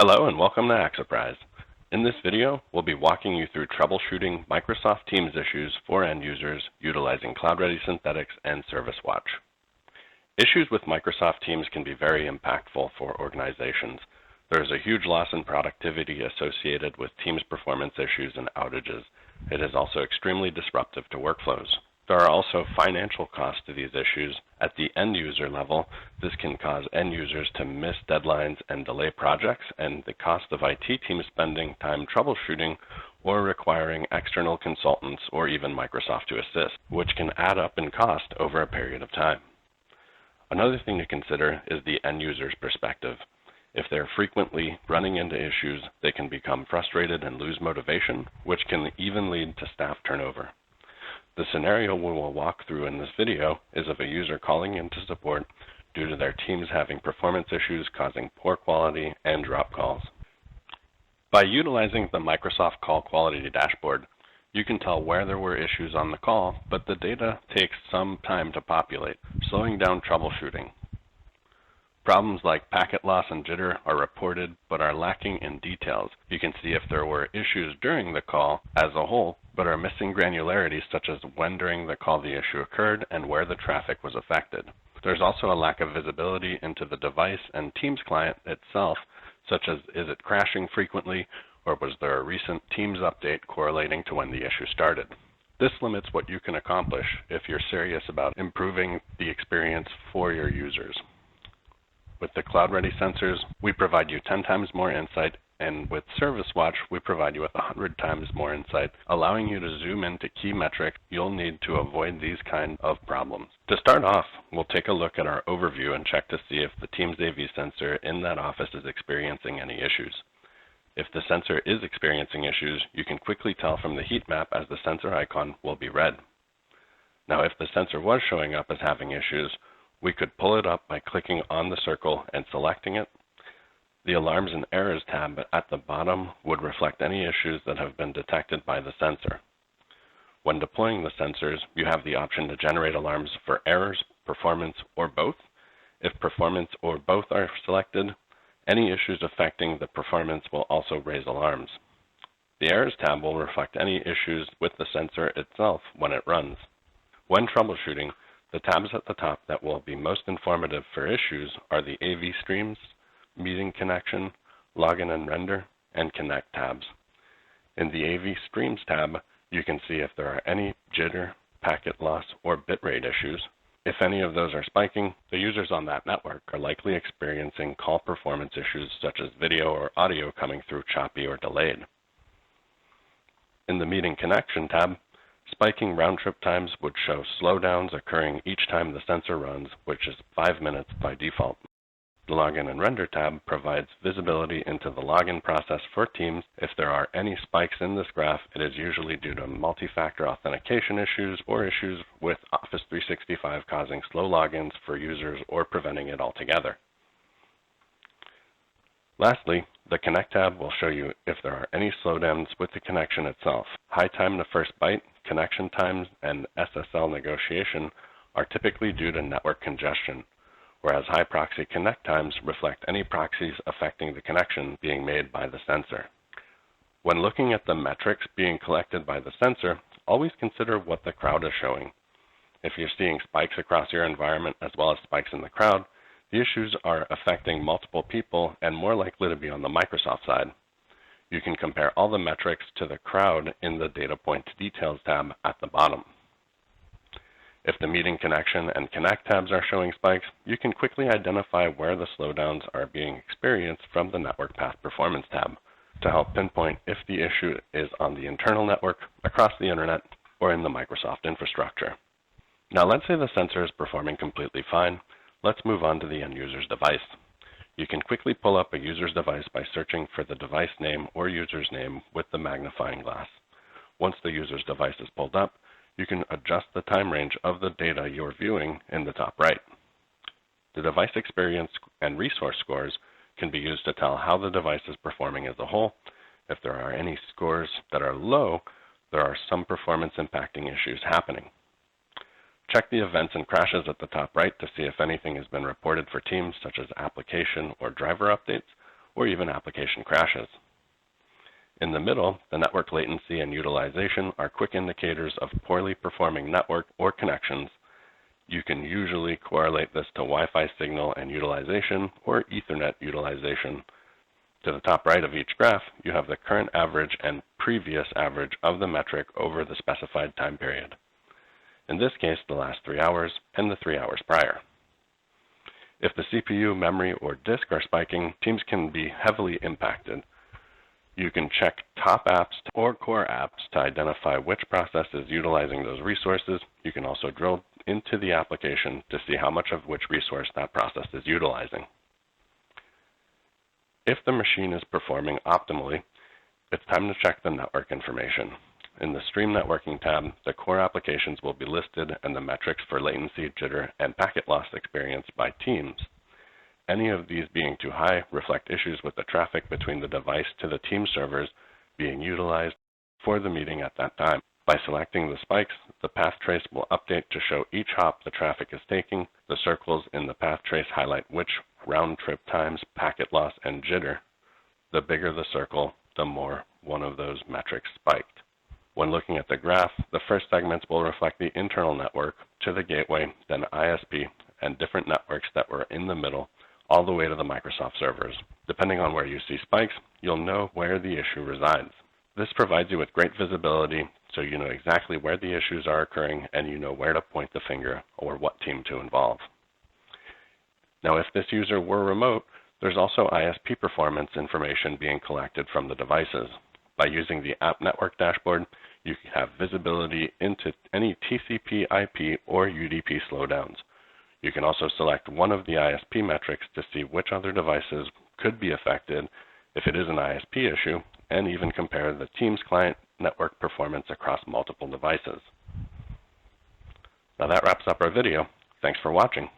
Hello and welcome to Axoprise. In this video, we'll be walking you through troubleshooting Microsoft Teams issues for end users utilizing CloudReady Synthetics and Service Watch. Issues with Microsoft Teams can be very impactful for organizations. There is a huge loss in productivity associated with Teams performance issues and outages. It is also extremely disruptive to workflows. There are also financial costs to these issues. At the end user level, this can cause end users to miss deadlines and delay projects, and the cost of IT team spending time troubleshooting or requiring external consultants or even Microsoft to assist, which can add up in cost over a period of time. Another thing to consider is the end user's perspective. If they're frequently running into issues, they can become frustrated and lose motivation, which can even lead to staff turnover. The scenario we will walk through in this video is of a user calling into support due to their teams having performance issues causing poor quality and drop calls. By utilizing the Microsoft Call Quality Dashboard, you can tell where there were issues on the call, but the data takes some time to populate, slowing down troubleshooting. Problems like packet loss and jitter are reported but are lacking in details. You can see if there were issues during the call as a whole, but are missing granularity such as when during the call the issue occurred and where the traffic was affected. There's also a lack of visibility into the device and Teams client itself, such as is it crashing frequently or was there a recent Teams update correlating to when the issue started. This limits what you can accomplish if you're serious about improving the experience for your users. With the CloudReady sensors, we provide you 10 times more insight, and with Service Watch, we provide you with 100 times more insight, allowing you to zoom into key metrics you'll need to avoid these kind of problems. To start off, we'll take a look at our overview and check to see if the Teams AV sensor in that office is experiencing any issues. If the sensor is experiencing issues, you can quickly tell from the heat map as the sensor icon will be red. Now, if the sensor was showing up as having issues, we could pull it up by clicking on the circle and selecting it. The Alarms and Errors tab at the bottom would reflect any issues that have been detected by the sensor. When deploying the sensors, you have the option to generate alarms for errors, performance, or both. If performance or both are selected, any issues affecting the performance will also raise alarms. The Errors tab will reflect any issues with the sensor itself when it runs. When troubleshooting, the tabs at the top that will be most informative for issues are the AV Streams, Meeting Connection, Login and Render, and Connect tabs. In the AV Streams tab, you can see if there are any jitter, packet loss, or bitrate issues. If any of those are spiking, the users on that network are likely experiencing call performance issues such as video or audio coming through choppy or delayed. In the Meeting Connection tab, spiking round-trip times would show slowdowns occurring each time the sensor runs, which is 5 minutes by default. The Login and Render tab provides visibility into the login process for Teams. If there are any spikes in this graph, it is usually due to multi-factor authentication issues or issues with Office 365 causing slow logins for users or preventing it altogether. Lastly, the Connect tab will show you if there are any slowdowns with the connection itself. High time to first byte, connection times, and SSL negotiation are typically due to network congestion, whereas high proxy connect times reflect any proxies affecting the connection being made by the sensor. When looking at the metrics being collected by the sensor, always consider what the crowd is showing. If you're seeing spikes across your environment as well as spikes in the crowd, the issues are affecting multiple people and more likely to be on the Microsoft side. You can compare all the metrics to the crowd in the Data Point Details tab at the bottom. If the Meeting Connection and Connect tabs are showing spikes, you can quickly identify where the slowdowns are being experienced from the Network Path Performance tab to help pinpoint if the issue is on the internal network, across the internet, or in the Microsoft infrastructure. Now let's say the sensor is performing completely fine. Let's move on to the end user's device. You can quickly pull up a user's device by searching for the device name or user's name with the magnifying glass. Once the user's device is pulled up, you can adjust the time range of the data you're viewing in the top right. The device experience and resource scores can be used to tell how the device is performing as a whole. If there are any scores that are low, there are some performance impacting issues happening. Check the events and crashes at the top right to see if anything has been reported for Teams, such as application or driver updates, or even application crashes. In the middle, the network latency and utilization are quick indicators of poorly performing network or connections. You can usually correlate this to Wi-Fi signal and utilization or Ethernet utilization. To the top right of each graph, you have the current average and previous average of the metric over the specified time period. In this case, the last 3 hours and the 3 hours prior. If the CPU, memory, or disk are spiking, teams can be heavily impacted. You can check top apps or core apps to identify which process is utilizing those resources. You can also drill into the application to see how much of which resource that process is utilizing. If the machine is performing optimally, it's time to check the network information. In the Stream Networking tab, the core applications will be listed and the metrics for latency, jitter, and packet loss experienced by teams. Any of these being too high reflect issues with the traffic between the device to the team servers being utilized for the meeting at that time. By selecting the spikes, the path trace will update to show each hop the traffic is taking. The circles in the path trace highlight which round trip times, packet loss, and jitter. The bigger the circle, the more one of those metrics spiked. When looking at the graph, the first segments will reflect the internal network to the gateway, then ISP, and different networks that were in the middle, all the way to the Microsoft servers. Depending on where you see spikes, you'll know where the issue resides. This provides you with great visibility so you know exactly where the issues are occurring and you know where to point the finger or what team to involve. Now, if this user were remote, there's also ISP performance information being collected from the devices. By using the App Network dashboard, you can have visibility into any TCP, IP, or UDP slowdowns. You can also select one of the ISP metrics to see which other devices could be affected if it is an ISP issue, and even compare the team's client network performance across multiple devices. Now that wraps up our video. Thanks for watching.